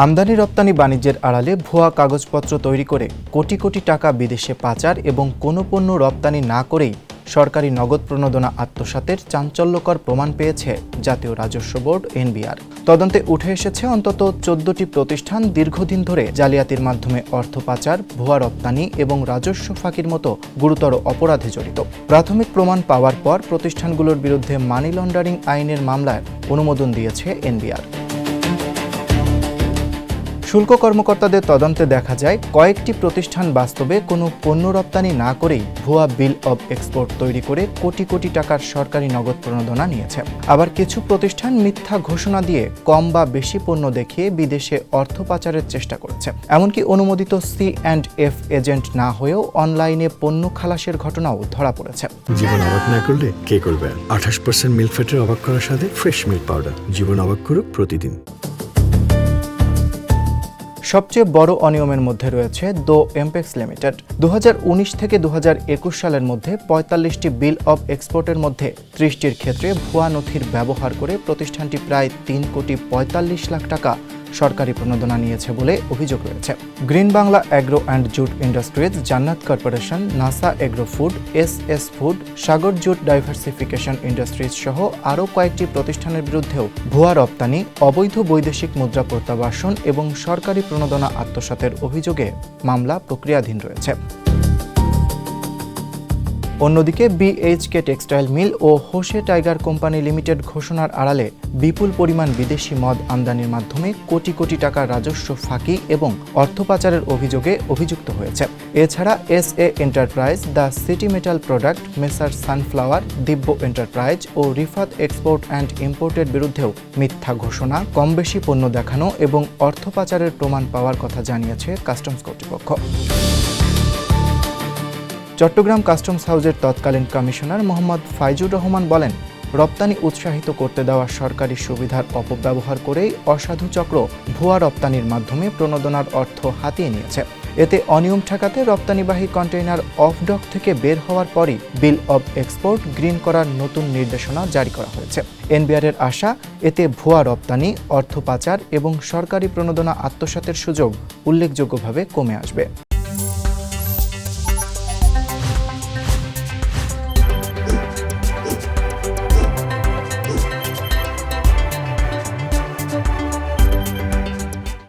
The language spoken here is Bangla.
আমদানি রপ্তানি বাণিজ্যের আড়ালে ভুয়া কাগজপত্র তৈরি করে কোটি কোটি টাকা বিদেশে পাচার এবং কোনো পণ্য রপ্তানি না করেই সরকারি নগদ প্রণোদনা আত্মসাতের চাঞ্চল্যকর প্রমাণ পেয়েছে জাতীয় রাজস্ব বোর্ড এনবিআর। তদন্তে উঠে এসেছে অন্তত ১৪টি প্রতিষ্ঠান দীর্ঘদিন ধরে জালিয়াতির মাধ্যমে অর্থ পাচার, ভুয়া রপ্তানি এবং রাজস্ব ফাঁকির মতো গুরুতর অপরাধে জড়িত। প্রাথমিক প্রমাণ পাওয়ার পর প্রতিষ্ঠানগুলোর বিরুদ্ধে মানি লন্ডারিং আইনের মামলার অনুমোদন দিয়েছে এনবিআর। শুল্ক কর্মকর্তাদের তদন্তে দেখা যায় কয়েকটি প্রতিষ্ঠান বাস্তবে কোনো পণ্য রপ্তানি না করেই ভুয়া বিল অব এক্সপোর্ট তৈরি করে কোটি কোটি টাকার সরকারি নগদ প্রণোদনা নিয়েছে। আবার কিছু প্রতিষ্ঠান মিথ্যা ঘোষণা দিয়ে কম বা বেশি পণ্য দেখিয়ে বিদেশে অর্থ পাচারের চেষ্টা করেছে। এমনকি অনুমোদিত C&F এজেন্ট না হয়েও অনলাইনে পণ্য খালাসের ঘটনাও ধরা পড়েছে। জীবন অবাক না করলে কে করবে? 28% মিল্ক ফ্যাটের অবাক করার সাথে ফ্রেশ মিল্ক পাউডার। জীবন অবাক করুক প্রতিদিন। সবচেয়ে বড় অনিয়মের মধ্যে রয়েছে দো এমপেক্স লিমিটেড। 2019 থেকে 2021 সালের মধ্যে 45টি বিল অব এক্সপোর্টের মধ্যে 30টির ক্ষেত্রে ভুয়া নথির ব্যবহার করে প্রতিষ্ঠানটি প্রায় 3,45 লাখ টাকা সরকারি প্রণোদনা নিয়েছে বলে অভিযোগ রয়েছে। Green Bangla agro and jute industries, Jannat corporation, Nasa agro food, S food, Sagar jute diversification industries সহ আরও কয়েকটি প্রতিষ্ঠানের বিরুদ্ধেও ভুয়া রপ্তানি, অবৈধ বৈদেশিক মুদ্রা প্রত্যাবাসন এবং সরকারি প্রণোদনা আত্মসাতের অভিযোগে মামলা প্রক্রিয়াধীন রয়েছে। অন্যদিকে BHK টেক্সটাইল মিল ও হোসে টাইগার কোম্পানি লিমিটেড ঘোষণার আড়ালে বিপুল পরিমাণ বিদেশি মদ আমদানির মাধ্যমে কোটি কোটি টাকার রাজস্ব ফাঁকি এবং অর্থ পাচারের অভিযোগে অভিযুক্ত হয়েছে। এছাড়া SA enterprise, the city metal product, messrs sunflower, Divya enterprise ও রিফাত এক্সপোর্ট অ্যান্ড ইম্পোর্টের বিরুদ্ধেও মিথ্যা ঘোষণা, কম বেশি পণ্য দেখানো এবং অর্থ পাচারের প্রমাণ পাওয়ার কথা জানিয়েছে কাস্টমস কর্তৃপক্ষ। চট্টগ্রাম কাস্টমস হাউসের তৎকালীন কমিশনার মোহাম্মদ ফাইজুর রহমান বলেন, রপ্তানি উৎসাহিত করতে দেওয়া সরকারি সুবিধার অপব্যবহার করেই অসাধু চক্র ভুয়া রপ্তানির মাধ্যমে প্রণোদনার অর্থ হাতিয়ে নিয়েছে। এতে অনিয়ম ঠেকাতে রপ্তানিবাহী কন্টেইনার অফ ডক থেকে বের হওয়ার পরই বিল অব এক্সপোর্ট গ্রিন করার নতুন নির্দেশনা জারি করা হয়েছে। এনবিআরের আশা, এতে ভুয়া রপ্তানি, অর্থ পাচার এবং সরকারি প্রণোদনা আত্মসাতের সুযোগ উল্লেখযোগ্যভাবে কমে আসবে।